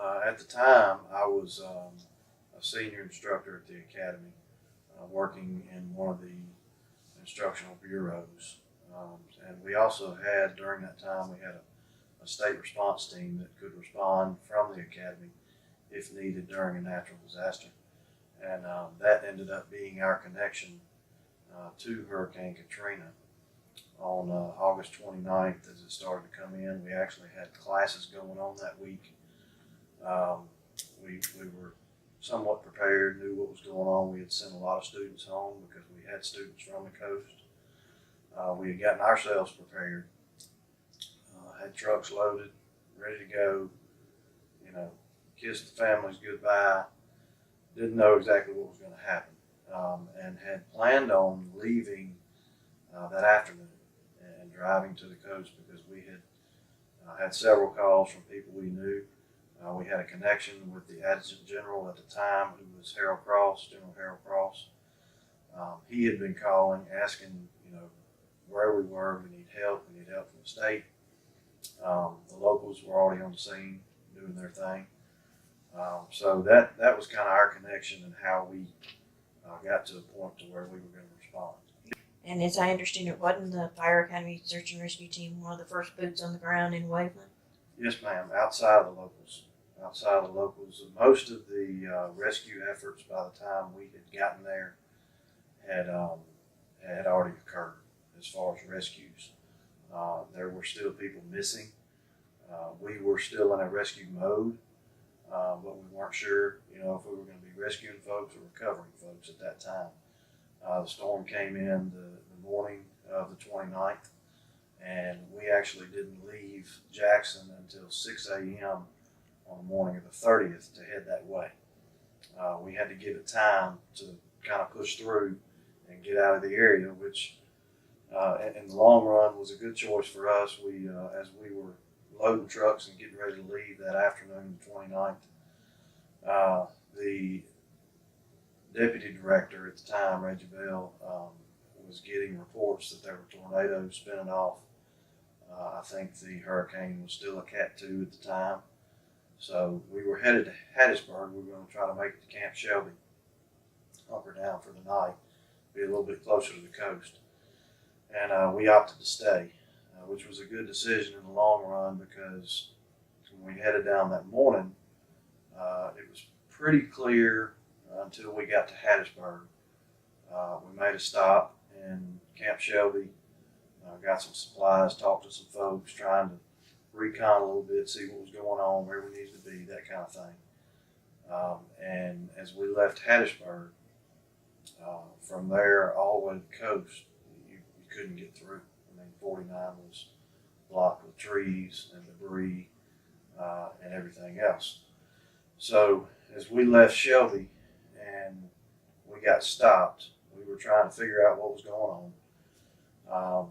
At the time, I was a senior instructor at the academy, working in one of the instructional bureaus. And we also had, during that time, we had a state response team that could respond from the academy if needed during a natural disaster. And that ended up being our connection to Hurricane Katrina on August 29th as it started to come in. We actually had classes going on that week. We were somewhat prepared, knew what was going on. We had sent a lot of students home because we had students from the coast. We had gotten ourselves prepared, had trucks loaded, ready to go, kissed the families goodbye, didn't know exactly what was going to happen, and had planned on leaving that afternoon and driving to the coast because we had had several calls from people we knew. We had a connection with the Adjutant General at the time, who was General Harold Cross. He had been calling, asking, where we were. We need help from the state. The locals were already on the scene doing their thing. So that was kind of our connection and how we got to the point to where we were going to respond. And as I understand it, wasn't the Fire Academy Search and Rescue Team one of the first boots on the ground in Waveland? Yes, ma'am. Outside of the locals. Most of the rescue efforts by the time we had gotten there had already occurred as far as rescues. There were still people missing. We were still in a rescue mode, but we weren't sure, if we were going to be rescuing folks or recovering folks at that time. The storm came in the morning of the 29th, and we actually didn't leave Jackson until 6 a.m. on the morning of the 30th to head that way. We had to give it time to kind of push through and get out of the area, which in the long run was a good choice for us. We, as we were loading trucks and getting ready to leave that afternoon, the 29th, the deputy director at the time, Reggie Bell, was getting reports that there were tornadoes spinning off. I think the hurricane was still a Cat 2 at the time. So we were headed to Hattiesburg. We were going to try to make it to Camp Shelby, hunker down for the night, be a little bit closer to the coast. And we opted to stay, which was a good decision in the long run because when we headed down that morning, it was pretty clear until we got to Hattiesburg. We made a stop in Camp Shelby, got some supplies, talked to some folks, trying to recon a little bit, see what was going on, where we needed to be, that kind of thing. And as we left Hattiesburg, from there all the way to the coast, you couldn't get through. 49 was blocked with trees and debris and everything else. So as we left Shelby and we got stopped, we were trying to figure out what was going on.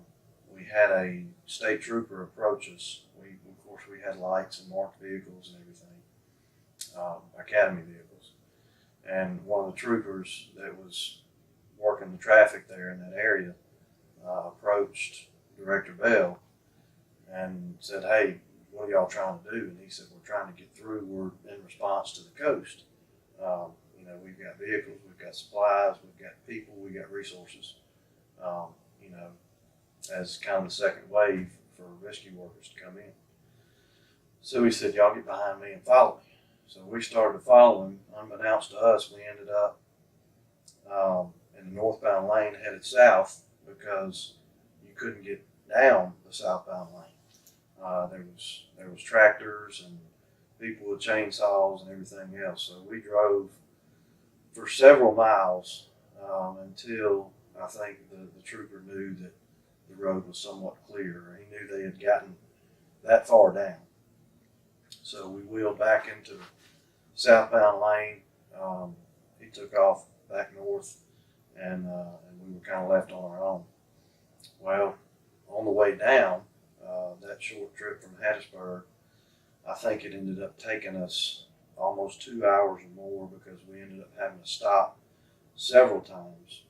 We had a state trooper approach us. Of course, we had lights and marked vehicles and everything, academy vehicles. And one of the troopers that was working the traffic there in that area approached Director Bell and said, "Hey, what are y'all trying to do?" And he said, "We're trying to get through. We're in response to the coast. We've got vehicles, we've got supplies, we've got people, we've got resources, as kind of the second wave for rescue workers to come in." So he said, "Y'all get behind me and follow me." So we started to follow him. Unbeknownst to us, we ended up in the northbound lane headed south because you couldn't get down the southbound lane. There was tractors and people with chainsaws and everything else. So we drove for several miles until I think the trooper knew that the road was somewhat clear. He knew they had gotten that far down. So we wheeled back into the southbound lane. He took off back north, and we were kind of left on our own. Well, on the way down, that short trip from Hattiesburg, I think it ended up taking us almost 2 hours or more because we ended up having to stop several times,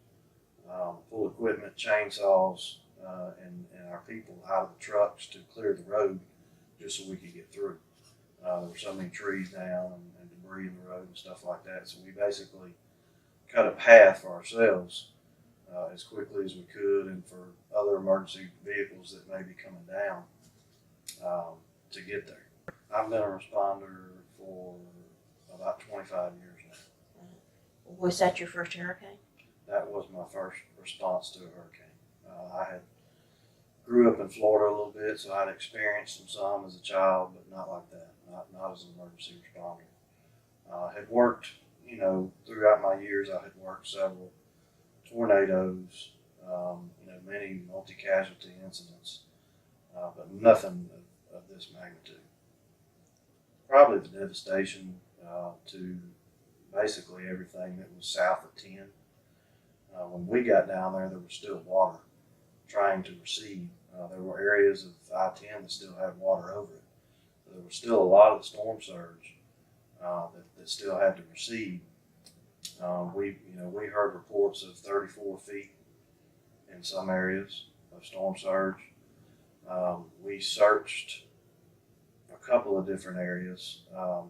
pull equipment, chainsaws, and our people out of the trucks to clear the road just so we could get through. There were so many trees down and debris in the road and stuff like that. So we basically cut a path for ourselves as quickly as we could, and for other emergency vehicles that may be coming down to get there. I've been a responder for about 25 years now. Was that your first hurricane? That was my first response to a hurricane. I had grew up in Florida a little bit, so I'd experienced some as a child, but not like that. Not as an emergency responder. Had worked, throughout my years, I had worked several tornadoes, many multi-casualty incidents, but nothing of this magnitude. Probably the devastation to basically everything that was south of 10. When we got down there was still water trying to recede. There were areas of I-10 that still had water over it. So there was still a lot of the storm surge that still had to recede. We heard reports of 34 feet in some areas of storm surge. We searched a couple of different areas,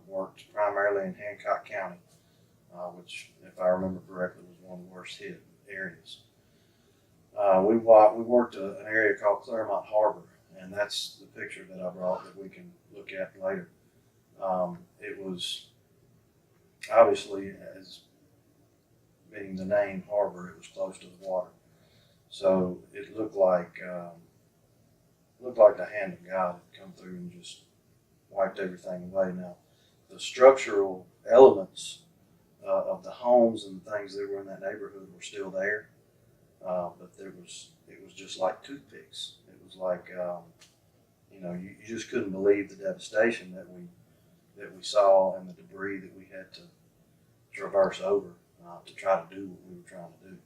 worked primarily in Hancock County, which, if I remember correctly, was one of the worst hit areas. We worked an area called Claremont Harbor, and that's the picture that I brought that we can look at later. It was obviously, as being the name harbor, it was close to the water, so it looked like the hand of God had come through and just wiped everything away. Now, the structural elements of the homes and things that were in that neighborhood were still there, but it was just like toothpicks. It was like you just couldn't believe the devastation that we saw and the debris that we had to traverse over to try to do what we were trying to do.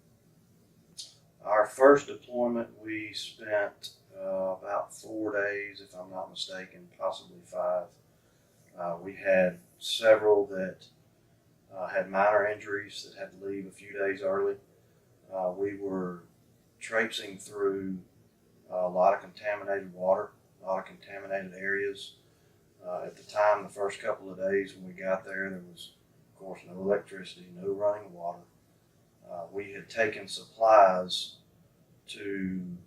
Our first deployment, we spent about 4 days, if I'm not mistaken, possibly 5. We had several that had minor injuries that had to leave a few days early. We were traipsing through a lot of contaminated water, a lot of contaminated areas. At the time, the first couple of days when we got there was, of course, no electricity, no running water. We had taken supplies to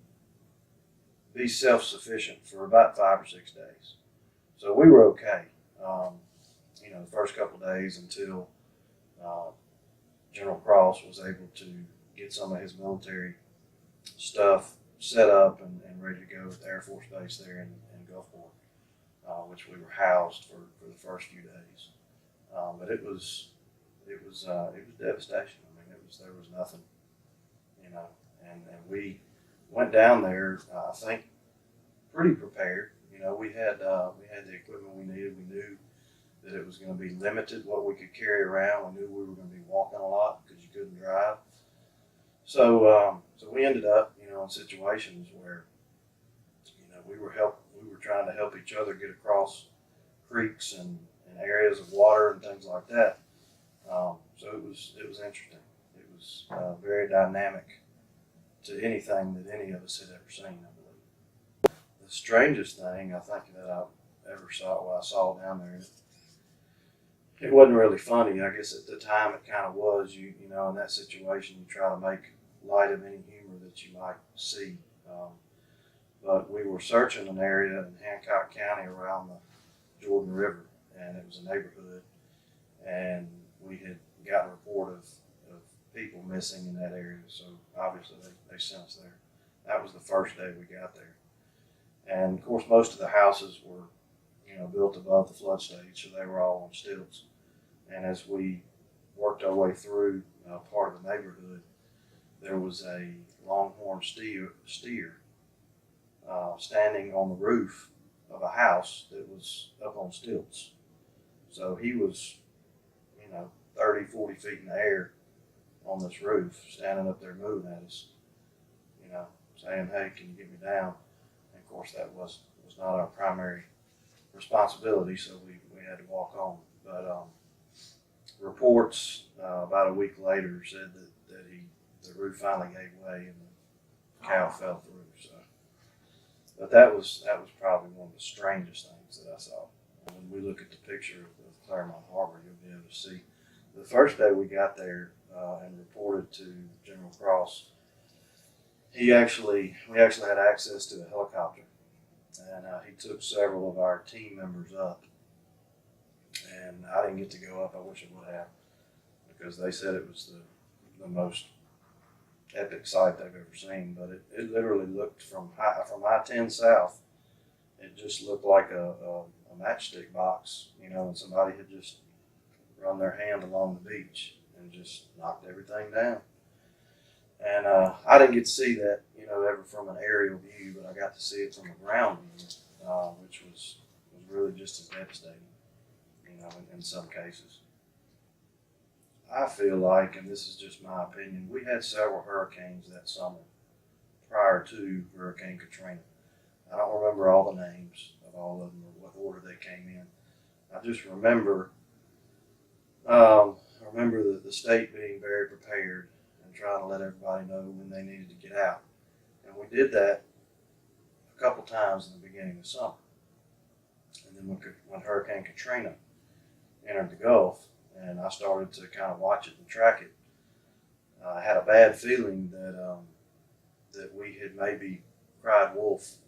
be self-sufficient for about 5 or 6 days. So we were okay, the first couple of days until General Cross was able to get some of his military stuff set up and ready to go at the Air Force Base there in Gulfport, which we were housed for the first few days. But it was devastation. I mean, there was nothing, and we went down there, I think, pretty prepared. We had the equipment we needed. We knew that it was going to be limited what we could carry around. We knew we were going to be walking a lot because you couldn't drive. So we ended up, in situations where, we were trying to help each other get across creeks and areas of water and things like that. So it was interesting. It was very dynamic to anything that any of us had ever seen, I believe. The strangest thing I think that I ever saw down there, it wasn't really funny. I guess at the time it kind of was. In that situation, you try to make light of any humor that you might see. But we were searching an area in Hancock County around the Jordan River, and it was a neighborhood, and we had gotten a report of people missing in that area. So obviously they sent us there. That was the first day we got there. And of course, most of the houses were, built above the flood stage, so they were all on stilts. And as we worked our way through part of the neighborhood, there was a longhorn steer standing on the roof of a house that was up on stilts. So he was, 30, 40 feet in the air on this roof, standing up there moving at us, saying, "Hey, can you get me down?" And of course, that was not our primary responsibility, so we had to walk on. But reports about a week later said that the roof finally gave way and the cow fell through. So, but that was probably one of the strangest things that I saw. When we look at the picture of Claremont Harbor, you'll be able to see. The first day we got there and reported to General Cross, we actually had access to a helicopter, and he took several of our team members up. And I didn't get to go up. I wish I would have, because they said it was the most epic sight they've ever seen. But it literally looked from I-10 south. It just looked like a matchstick box, and somebody had just run their hand along the beach and just knocked everything down. And I didn't get to see that, ever from an aerial view, but I got to see it from a ground view, which was really just as devastating, in some cases. I feel like, and this is just my opinion, we had several hurricanes that summer prior to Hurricane Katrina. I don't remember all the names of all of them or what order they came in. I just remember the state being very prepared and trying to let everybody know when they needed to get out. And we did that a couple times in the beginning of summer. And then when Hurricane Katrina entered the Gulf, and I started to kind of watch it and track it, I had a bad feeling that we had maybe cried wolf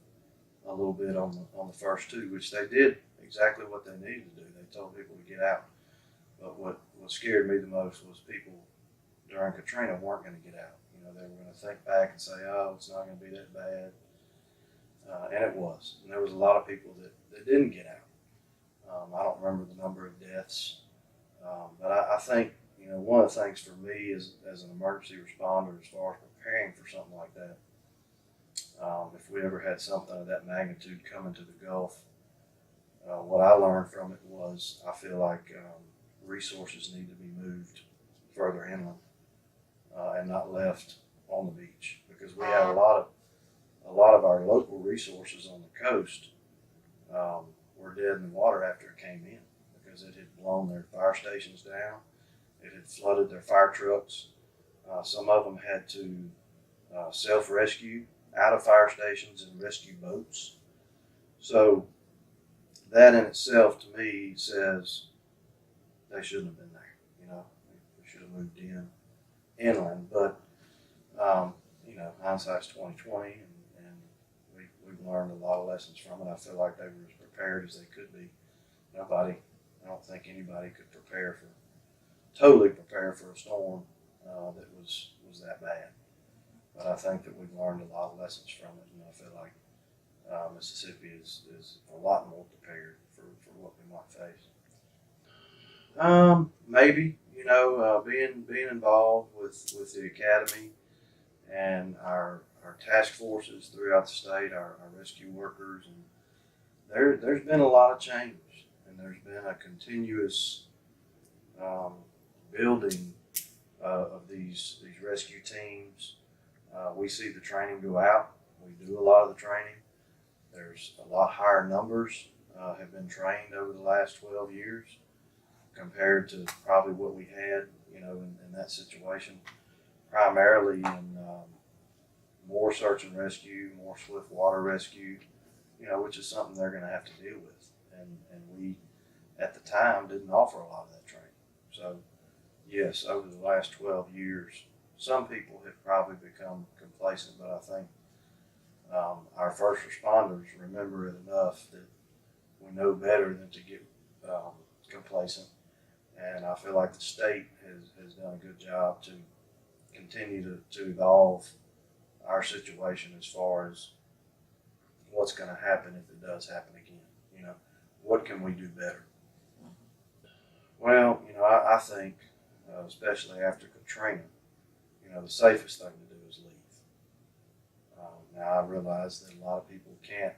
a little bit on the first two, which they did exactly what they needed to do. They told people to get out. But what scared me the most was people during Katrina weren't going to get out. They were going to think back and say, oh, it's not going to be that bad. And it was. And there was a lot of people that didn't get out. I don't remember the number of deaths. But I think, one of the things for me as an emergency responder, as far as preparing for something like that, if we ever had something of that magnitude coming to the Gulf, what I learned from it was I feel like resources need to be moved further inland and not left on the beach, because we had a lot of our local resources on the coast were dead in the water after it came in, because it had blown their fire stations down. It had flooded their fire trucks. Some of them had to self-rescue out of fire stations and rescue boats. So that in itself, to me, says they shouldn't have been there. We should have moved inland. But hindsight's 20/20, and we've learned a lot of lessons from it. I feel like they were as prepared as they could be. I don't think anybody could totally prepare for a storm that was that bad. But I think that we've learned a lot of lessons from it, and I feel like Mississippi is a lot more prepared for what we might face. Maybe, being involved with the academy and our task forces throughout the state, our rescue workers, and there's been a lot of change, and there's been a continuous building of these rescue teams. We see the training go out. We do a lot of the training. There's a lot higher numbers have been trained over the last 12 years compared to probably what we had, in that situation. Primarily in more search and rescue, more swift water rescue, which is something they're going to have to deal with. And we, at the time, didn't offer a lot of that training. So, yes, over the last 12 years, some people have probably become complacent, but I think our first responders remember it enough that we know better than to get complacent. And I feel like the state has done a good job to continue to evolve our situation as far as what's going to happen if it does happen again. What can we do better? Well, I think, especially after Katrina, the safest thing to do is leave. Now, I realize that a lot of people can't,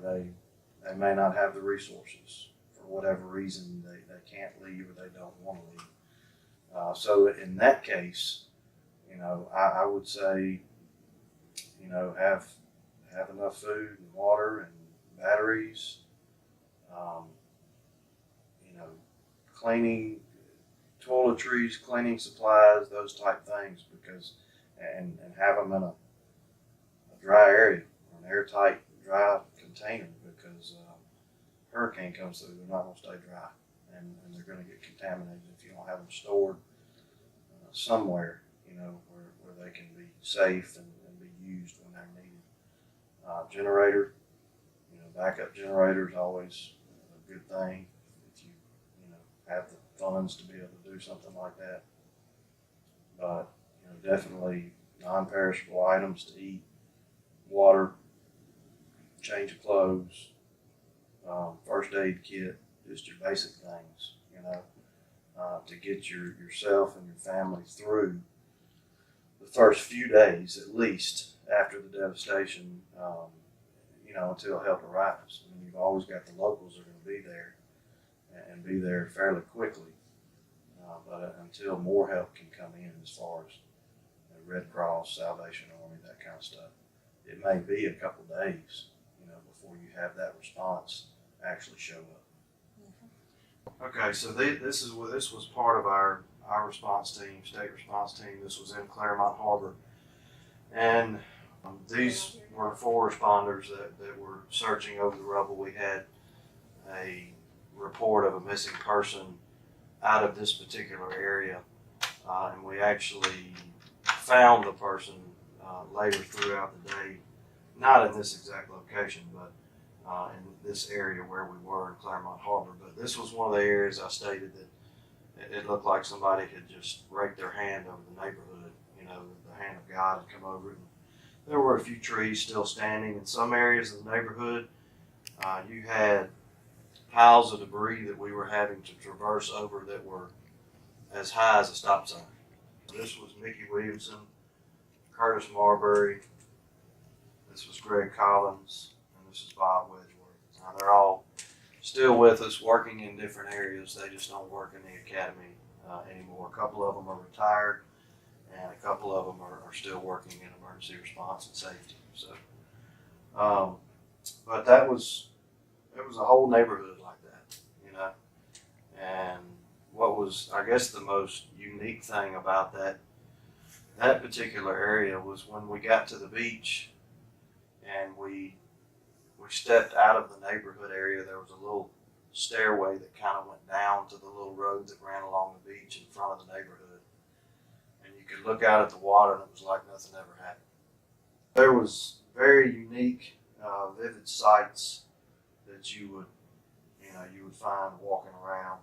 they may not have the resources for whatever reason. They can't leave or they don't want to leave. So in that case, I would say, have enough food and water and batteries, cleaning toiletries, cleaning supplies, those type things, because and have them in a dry area, or an airtight, dry container, because hurricane comes through, they're not going to stay dry, and they're going to get contaminated if you don't have them stored somewhere, where they can be safe and be used when they're needed. Generator, backup generator is always a good thing if you have the funds to be able to do something like that. But definitely non-perishable items to eat, water, change of clothes, first aid kit, just your basic things, to get yourself and your family through the first few days, at least, after the devastation, until help arrives. I mean, you've always got the locals that are going to be there and be there fairly quickly. But until more help can come in as far as Red Cross, Salvation Army, that kind of stuff, it may be a couple days, before you have that response actually show up. Okay, so this was part of our response team, state response team. This was in Claremont Harbor, and these were 4 responders that were searching over the rubble. We had a report of a missing person out of this particular area, and we actually found the person later throughout the day, not in this exact location, but in this area where we were in Claremont Harbor. But this was one of the areas I stated that it looked like somebody had just raked their hand over the neighborhood. The hand of God had come over it. And there were a few trees still standing in some areas of the neighborhood. You had piles of debris that we were having to traverse over that were as high as a stop sign. This was Mickey Williamson, Curtis Marbury, this was Greg Collins, and this is Bob Wedgeworth. Now they're all still with us, working in different areas. They just don't work in the academy anymore. A couple of them are retired, and a couple of them are still working in emergency response and safety. So, but it was a whole neighborhood like that, And what was, I guess, the most unique thing about that particular area was when we got to the beach and we stepped out of the neighborhood area. There was a little stairway that kind of went down to the little road that ran along the beach in front of the neighborhood, and you could look out at the water and it was like nothing ever happened. There was very unique, vivid sights that you would find walking around,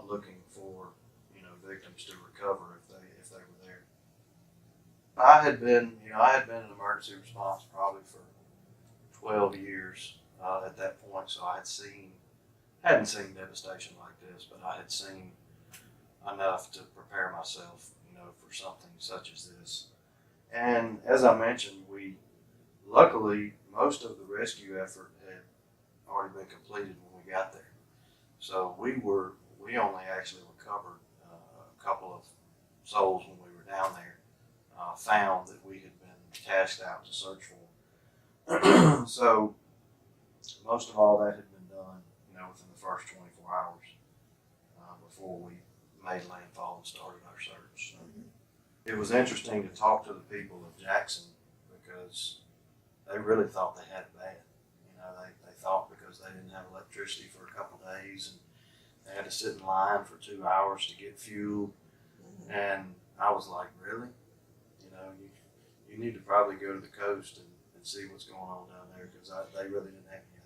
looking for, victims to recover if they were there. I had been in emergency response probably for 12 years at that point, so I hadn't seen devastation like this, but I had seen enough to prepare myself, for something such as this. And as I mentioned, luckily most of the rescue effort had already been completed when we got there. So we only actually recovered a couple of souls when we were down there, found that we had been tasked out to search for. So most of all that had been done, within the first 24 hours before we made landfall and started our search. So it was interesting to talk to the people of Jackson because they really thought they had it bad. They thought because they didn't have electricity for a couple of days and they had to sit in line for 2 hours to get fuel. And I was like, really? You need to probably go to the coast and see what's going on down there because they really didn't have any